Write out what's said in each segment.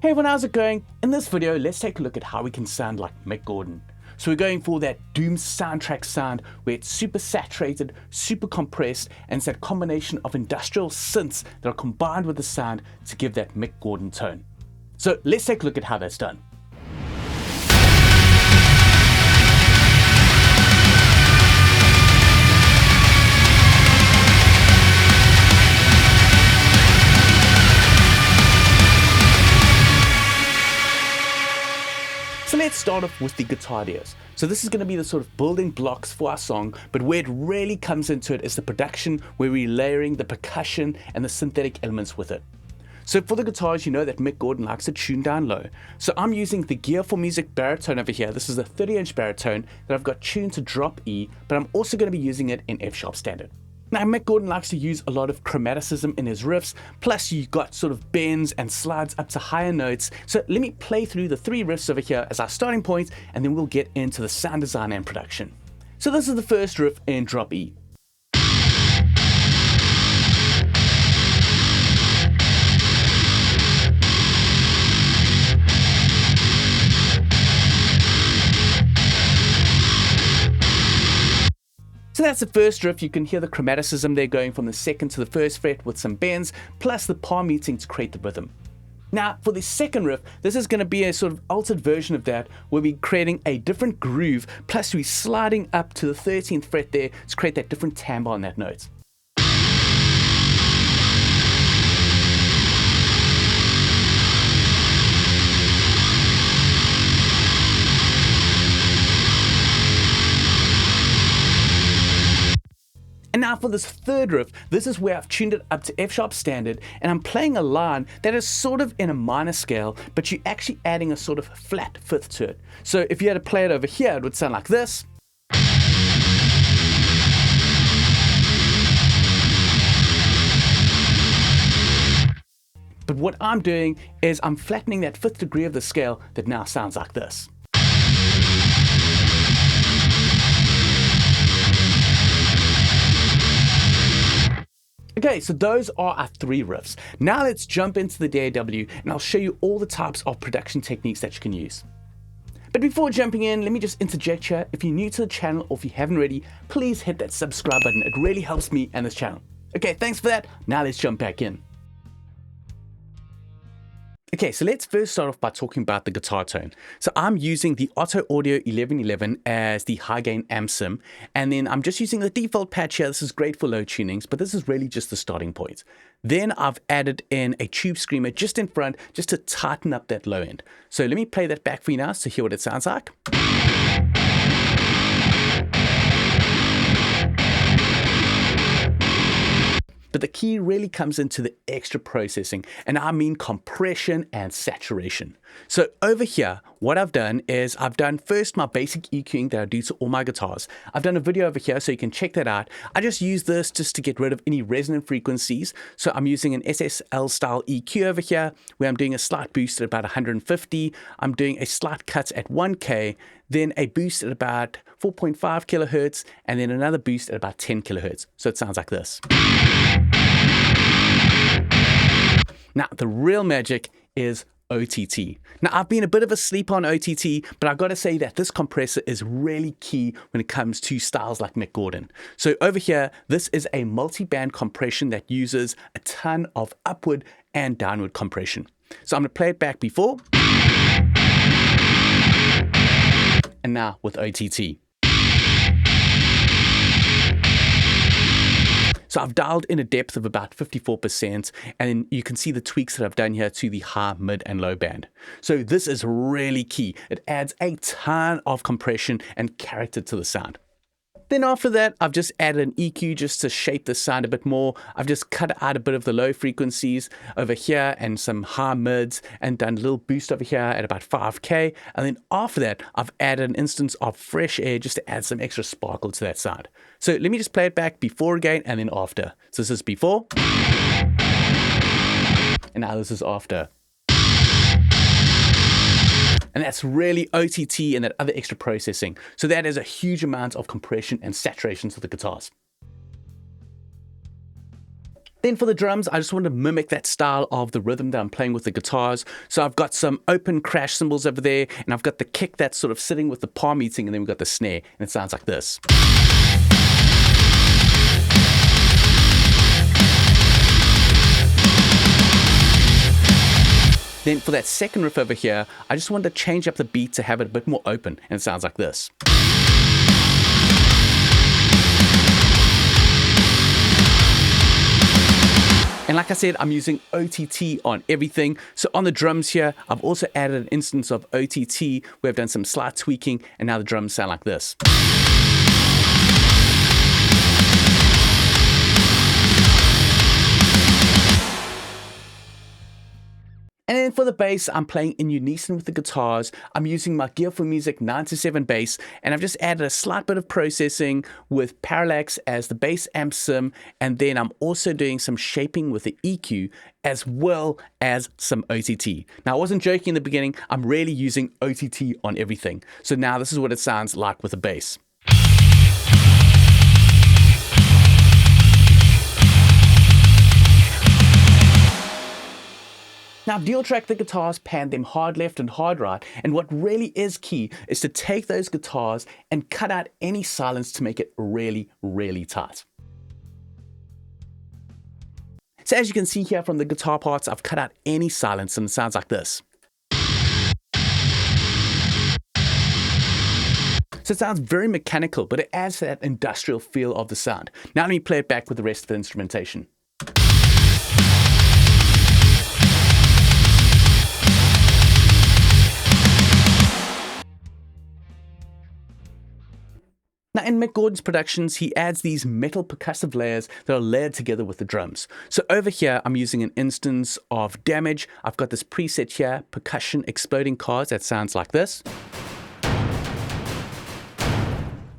Hey everyone, how's it going? In this video, let's take a look at how we can sound like Mick Gordon. So we're going for that Doom soundtrack sound where it's super saturated, super compressed, and it's that combination of industrial synths that are combined with the sound to give that Mick Gordon tone. So let's take a look at how that's done. So let's start off with the guitar ideas. So this is going to be the sort of building blocks for our song, but where it really comes into it is the production, where we're layering the percussion and the synthetic elements with it. So for the guitars, you know that Mick Gordon likes to tune down low. So I'm using the Gear for Music baritone over here. This is a 30-inch baritone that I've got tuned to drop E, but I'm also going to be using it in F-sharp standard. Now, Mick Gordon likes to use a lot of chromaticism in his riffs, plus you've got sort of bends and slides up to higher notes. So let me play through the three riffs over here as our starting point, and then we'll get into the sound design and production. So this is the first riff in drop E. So that's the first riff. You can hear the chromaticism there going from the second to the first fret with some bends, plus the palm meeting to create the rhythm. Now for the second riff, this is going to be a sort of altered version of that, where we're creating a different groove, plus we're sliding up to the 13th fret there to create that different timbre on that note. And now for this third riff, this is where I've tuned it up to F-sharp standard, and I'm playing a line that is sort of in a minor scale, but you're actually adding a sort of flat fifth to it. So if you had to play it over here, it would sound like this. But what I'm doing is I'm flattening that fifth degree of the scale that now sounds like this. Okay, so those are our three riffs. Now let's jump into the DAW and I'll show you all the types of production techniques that you can use. But before jumping in, let me just interject here. If you're new to the channel or if you haven't already, please hit that subscribe button. It really helps me and this channel. Okay, thanks for that. Now let's jump back in. Okay, so let's first start off by talking about the guitar tone. So I'm using the Otto Audio 1111 as the high gain amp sim, and then I'm just using the default patch here. This is great for low tunings, but this is really just the starting point. Then I've added in a tube screamer just in front, just to tighten up that low end. So let me play that back for you now to hear what it sounds like. But the key really comes into the extra processing, and I mean compression and saturation. So over here, what I've done is I've done first my basic EQing that I do to all my guitars. I've done a video over here, so you can check that out. I just use this just to get rid of any resonant frequencies. So I'm using an SSL style EQ over here, where I'm doing a slight boost at about 150. I'm doing a slight cut at 1K, then a boost at about 4.5 kilohertz, and then another boost at about 10 kilohertz. So it sounds like this. Now, the real magic is OTT. Now, I've been a bit of a sleep on OTT, but I've got to say that this compressor is really key when it comes to styles like Mick Gordon. So over here, this is a multi-band compression that uses a ton of upward and downward compression. So I'm going to play it back before, and now with OTT. So I've dialed in a depth of about 54%, and you can see the tweaks that I've done here to the high, mid, and low band. So this is really key. It adds a ton of compression and character to the sound. Then after that, I've just added an EQ just to shape the sound a bit more. I've just cut out a bit of the low frequencies over here and some high mids, and done a little boost over here at about 5K. And then after that, I've added an instance of fresh air just to add some extra sparkle to that sound. So let me just play it back before again and then after. So this is before, and now this is after. And that's really OTT and that other extra processing. So that is a huge amount of compression and saturation to the guitars. Then for the drums, I just want to mimic that style of the rhythm that I'm playing with the guitars. So I've got some open crash cymbals over there, and I've got the kick that's sort of sitting with the palm meeting, and then we've got the snare, and it sounds like this. Then for that second riff over here, I just wanted to change up the beat to have it a bit more open, and it sounds like this. And like I said, I'm using OTT on everything. So on the drums here, I've also added an instance of OTT where I've done some slight tweaking, and now the drums sound like this. And then for the bass, I'm playing in unison with the guitars. I'm using my Gear for Music 927 bass, and I've just added a slight bit of processing with parallax as the bass amp sim, and then I'm also doing some shaping with the EQ as well as some OTT. Now, I wasn't joking in the beginning, I'm really using OTT on everything. So now this is what it sounds like with the bass. Now, dual track the guitars, pan them hard left and hard right, and what really is key is to take those guitars and cut out any silence to make it really, really tight. So as you can see here from the guitar parts, I've cut out any silence and it sounds like this. So it sounds very mechanical, but it adds to that industrial feel of the sound. Now let me play it back with the rest of the instrumentation. Now in Mick Gordon's productions, he adds these metal percussive layers that are layered together with the drums. So over here, I'm using an instance of Damage. I've got this preset here, Percussion Exploding Cards, that sounds like this.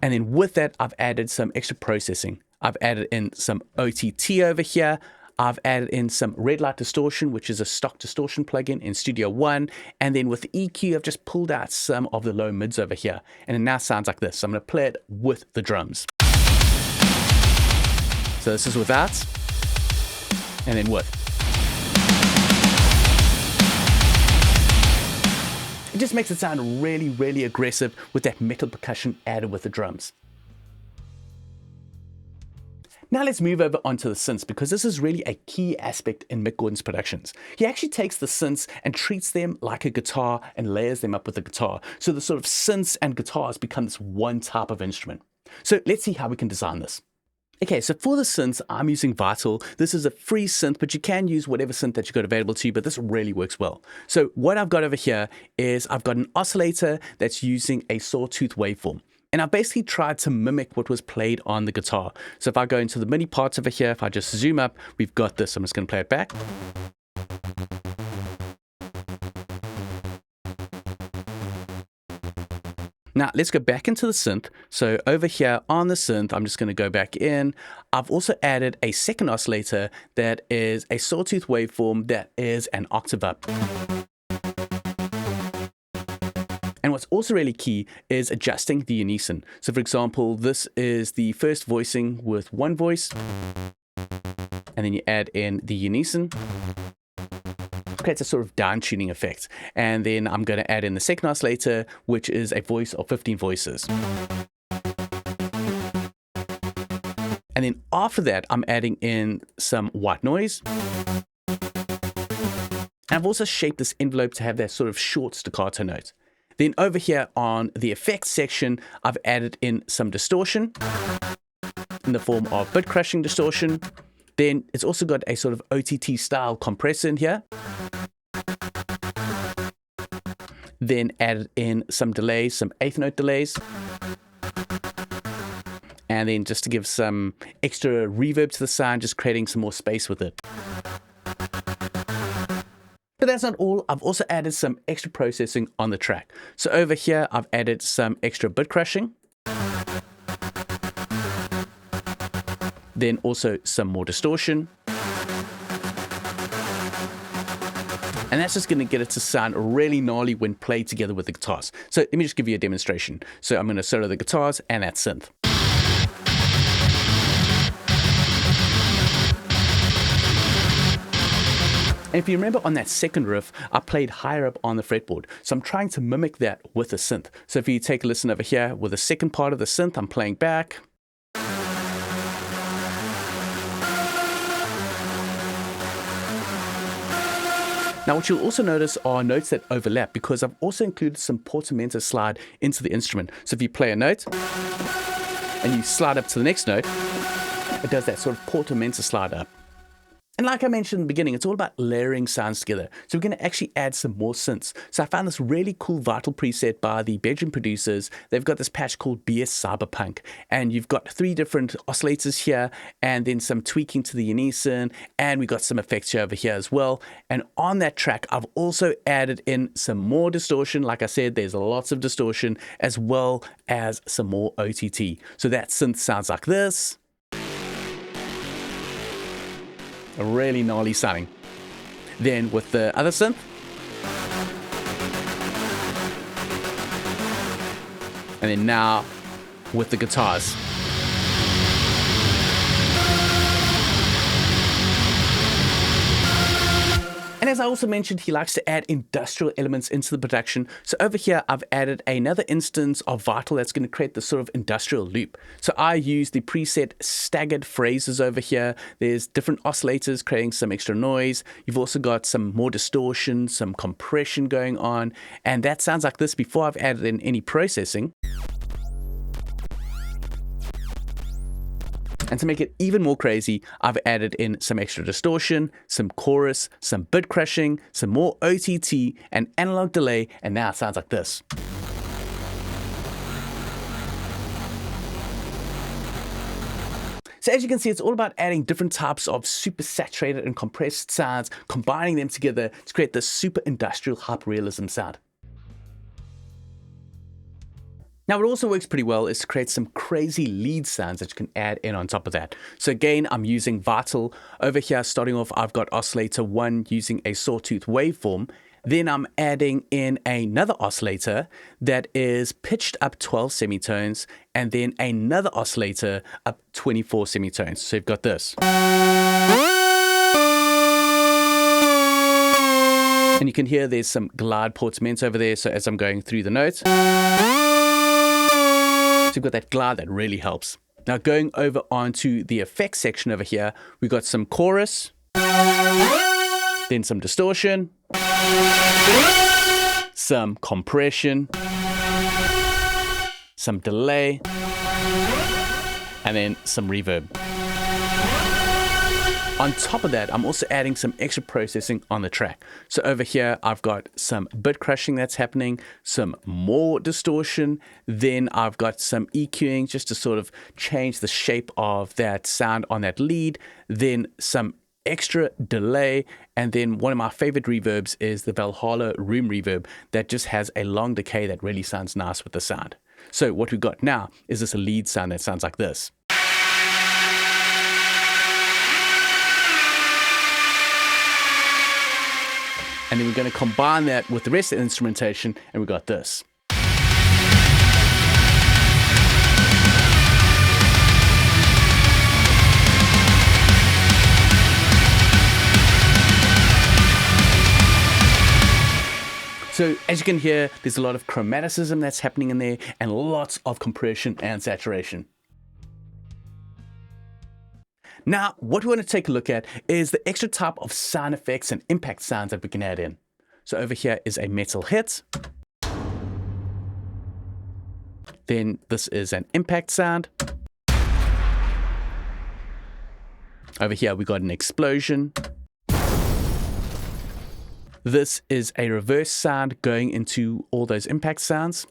And then with that, I've added some extra processing. I've added in some OTT over here. I've added in some red light distortion, which is a stock distortion plugin in Studio One. And then with the EQ, I've just pulled out some of the low mids over here. And it now sounds like this. So I'm going to play it with the drums. So this is without, and then with. It just makes it sound really, really aggressive with that metal percussion added with the drums. Now let's move over onto the synths, because this is really a key aspect in Mick Gordon's productions. He actually takes the synths and treats them like a guitar and layers them up with the guitar. So the sort of synths and guitars become this one type of instrument. So let's see how we can design this. Okay, so for the synths, I'm using Vital. This is a free synth, but you can use whatever synth that you've got available to you, but this really works well. So what I've got over here is I've got an oscillator that's using a sawtooth waveform. And I basically tried to mimic what was played on the guitar. So if I go into the MIDI parts over here, if I just zoom up, we've got this. I'm just going to play it back. Now let's go back into the synth. So over here on the synth, I'm just going to go back in. I've also added a second oscillator that is a sawtooth waveform that is an octave up. And what's also really key is adjusting the unison. So for example, this is the first voicing with one voice, and then you add in the unison. It creates a sort of down tuning effect. And then I'm going to add in the second oscillator, which is a voice of 15 voices. And then after that, I'm adding in some white noise. And I've also shaped this envelope to have that sort of short staccato note. Then over here on the effects section, I've added in some distortion in the form of bit crushing distortion. Then it's also got a sort of OTT style compressor in here. Then added in some delays, some eighth note delays. And then just to give some extra reverb to the sound, just creating some more space with it. But that's not all. I've also added some extra processing on the track. So over here, I've added some extra bit crushing. Then also some more distortion. And that's just going to get it to sound really gnarly when played together with the guitars. So let me just give you a demonstration. So I'm going to solo the guitars and that synth. And if you remember on that second riff, I played higher up on the fretboard. So I'm trying to mimic that with a synth. So if you take a listen over here with the second part of the synth, I'm playing back. Now what you'll also notice are notes that overlap because I've also included some portamento slide into the instrument. So if you play a note and you slide up to the next note, it does that sort of portamento slide up. And like I mentioned in the beginning, it's all about layering sounds together. So we're going to actually add some more synths. So I found this really cool Vital preset by the Belgian producers. They've got this patch called BS Cyberpunk. And you've got 3 different oscillators here, and then some tweaking to the unison. And we got some effects here over here as well. And on that track, I've also added in some more distortion. Like I said, there's lots of distortion, as well as some more OTT. So that synth sounds like this. A really gnarly sounding. Then with the other synth, and then now with the guitars. And as I also mentioned, he likes to add industrial elements into the production. So over here, I've added another instance of Vital that's going to create this sort of industrial loop. So I use the preset staggered phrases over here. There's different oscillators creating some extra noise. You've also got some more distortion, some compression going on. And that sounds like this before I've added in any processing. And to make it even more crazy, I've added in some extra distortion, some chorus, some bit crushing, some more OTT, and analog delay, and now it sounds like this. So as you can see, it's all about adding different types of super saturated and compressed sounds, combining them together to create this super industrial hyper realism sound. Now, what also works pretty well is to create some crazy lead sounds that you can add in on top of that. So again, I'm using Vital. Over here, starting off, I've got oscillator 1 using a sawtooth waveform. Then I'm adding in another oscillator that is pitched up 12 semitones, and then another oscillator up 24 semitones. So you've got this. And you can hear there's some glide portamento over there. So as I'm going through the notes, you've got that glide that really helps. Now going over onto the effects section over here, we've got some chorus, then some distortion, some compression, some delay, and then some reverb. On top of that, I'm also adding some extra processing on the track. So over here, I've got some bit crushing that's happening, some more distortion, then I've got some EQing just to sort of change the shape of that sound on that lead, then some extra delay, and then one of my favorite reverbs is the Valhalla room reverb that just has a long decay that really sounds nice with the sound. So what we've got now is this lead sound that sounds like this. And then we're going to combine that with the rest of the instrumentation, and we got this. So as you can hear, there's a lot of chromaticism that's happening in there, and lots of compression and saturation. Now, what we want to take a look at is the extra type of sound effects and impact sounds that we can add in. So over here is a metal hit. Then this is an impact sound. Over here we got an explosion. This is a reverse sound going into all those impact sounds.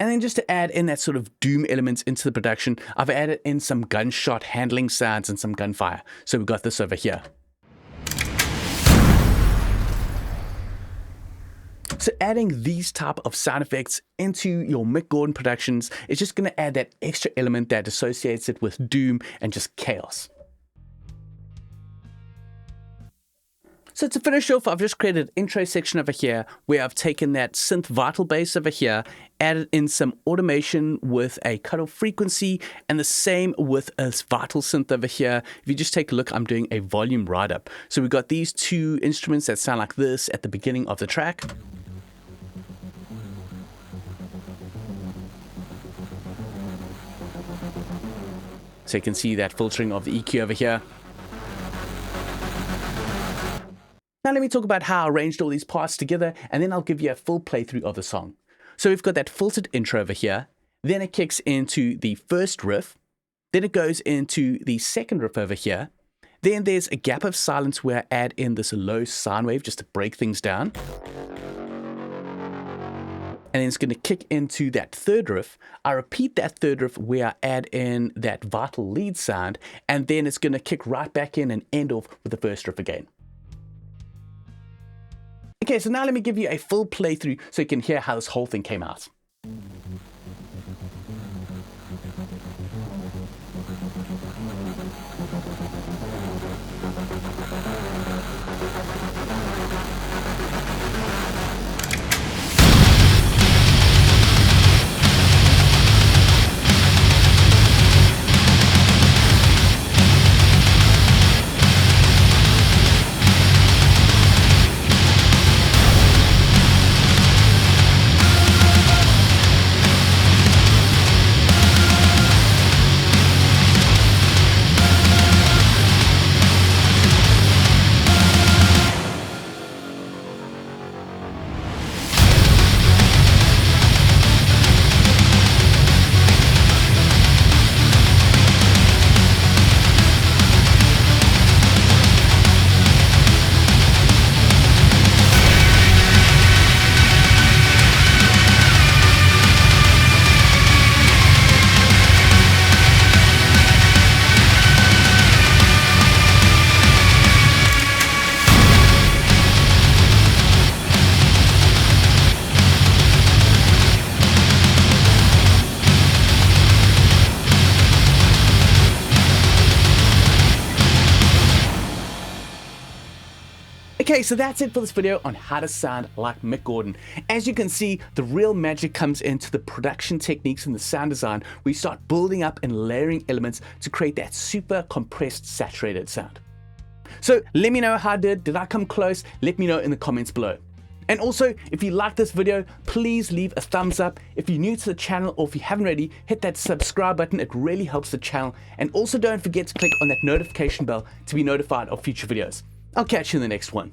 And then just to add in that sort of doom elements into the production, I've added in some gunshot handling sounds and some gunfire. So we've got this over here. So adding these type of sound effects into your Mick Gordon productions is just going to add that extra element that associates it with doom and just chaos. So to finish off, I've just created an intro section over here where I've taken that synth vital bass over here, added in some automation with a cutoff frequency, and the same with a vital synth over here. If you just take a look, I'm doing a volume ride up. So we've got these two instruments that sound like this at the beginning of the track. So you can see that filtering of the EQ over here. Now let me talk about how I arranged all these parts together, and then I'll give you a full playthrough of the song. So we've got that filtered intro over here, then it kicks into the first riff, then it goes into the second riff over here, then there's a gap of silence where I add in this low sine wave just to break things down. And then it's going to kick into that third riff. I repeat that third riff where I add in that vital lead sound, and then it's going to kick right back in and end off with the first riff again. Okay, so now let me give you a full playthrough so you can hear how this whole thing came out. Okay, so that's it for this video on how to sound like Mick Gordon. As you can see, the real magic comes into the production techniques and the sound design. We start building up and layering elements to create that super compressed, saturated sound. So let me know how I did. Did I come close? Let me know in the comments below. And also, if you like this video, please leave a thumbs up. If you're new to the channel or if you haven't already, hit that subscribe button. It really helps the channel. And also don't forget to click on that notification bell to be notified of future videos. I'll catch you in the next one.